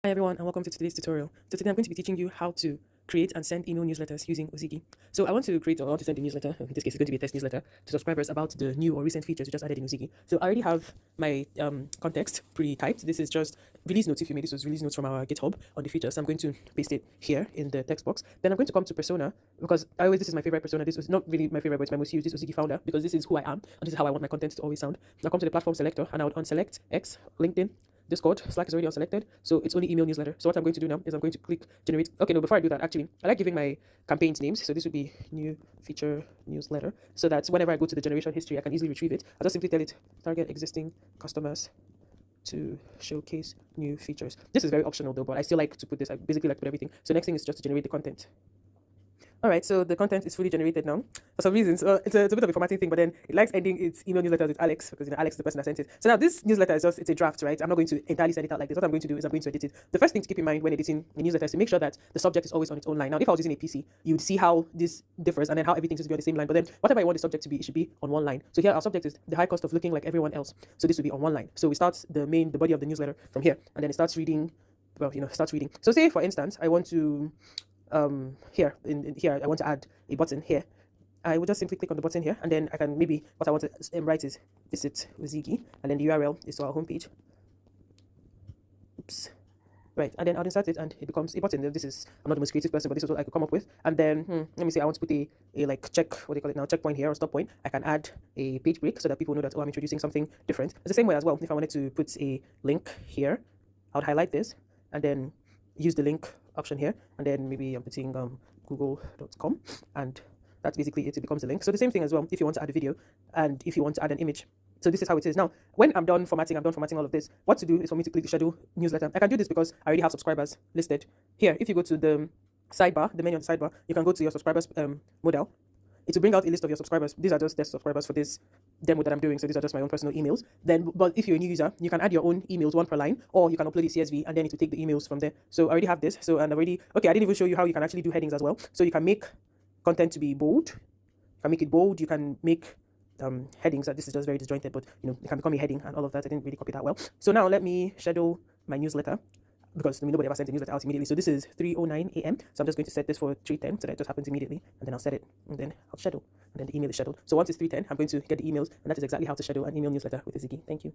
Hi everyone and welcome to today's tutorial. So today I'm going to be teaching you how to create and send email newsletters using Ozigi. So I want to create or I want to send a newsletter, in this case it's going to be a test newsletter, to subscribers about the new or recent features we just added in Ozigi. So I already have my context pre-typed. This is just release notes. If you made this was release notes from our GitHub on the features. So I'm going to paste it here in the text box. Then I'm going to come to persona because this is my favorite persona. This was not really my favorite, but it's my most used. This Ozigi founder because this is who I am and this is how I want my content to always sound. I'll come to the platform selector and I would unselect X, LinkedIn, Discord. Slack is already unselected, so it's only email newsletter. So what I'm going to do now is I'm going to click generate. Okay, no, before I do that, actually, I like giving my campaigns names. So this would be new feature newsletter, so that whenever I go to the generation history, I can easily retrieve it. I'll just simply tell it target existing customers to showcase new features. This is very optional though, but I still like to put this. I basically like to put everything. So next thing is just to generate the content. All right, so the content is fully generated now. For some reasons, it's a bit of a formatting thing, but then it likes ending its email newsletters with Alex because Alex is the person that sent it. So now this newsletter is it's a draft, right? I'm not going to entirely send it out like this. What I'm going to do is I'm going to edit it. The first thing to keep in mind when editing a newsletter is to make sure that the subject is always on its own line. Now, if I was using a PC, you'd see how this differs and then how everything should be on the same line. But then whatever I want the subject to be, it should be on one line. So here our subject is the high cost of looking like everyone else. So this would be on one line. So we start the body of the newsletter from here, and then it starts reading. Well, starts reading. So say for instance, I want to here in here I want to add a button here. I would just simply click on the button here, and then I can maybe what I want to write is visit Ozigi, and then the URL is to our homepage. Oops. Right, and then I'll insert it, and it becomes a button. This is, I'm not the most creative person, but this is what I could come up with. And then let me see, I want to put a like check, what do you call it now, checkpoint here or stop point. I can add a page break so that people know that, oh, I'm introducing something different. It's the same way as well. If I wanted to put a link here, I would highlight this and then use the link option here, and then maybe I'm putting google.com, and that's basically it. It becomes a link. So the same thing as well if you want to add a video and if you want to add an image. So this is how it is. Now, when I'm done formatting all of this. What to do is for me to click the schedule newsletter. I can do this because I already have subscribers listed here. If you go to the sidebar, the menu on the sidebar, you can go to your subscribers modal. It will bring out a list of your subscribers. These are just test subscribers for this demo that I'm doing. So these are just my own personal emails. Then, but if you're a new user, you can add your own emails, one per line, or you can upload a CSV and then it will take the emails from there. So I already have this. So, and already, okay, I didn't even show you how you can actually do headings as well. So you can make content to be bold. You can make it bold. You can make headings. This is just very disjointed, but it can become a heading and all of that. I didn't really copy that well. So now let me schedule my newsletter, because nobody ever sent a newsletter out immediately. So this is 3:09 a.m. So I'm just going to set this for 3:10 so that it just happens immediately, and then I'll set it, and then I'll schedule, and then the email is scheduled. So once it's 3:10, I'm going to get the emails, and that is exactly how to schedule an email newsletter with Ozigi. Thank you.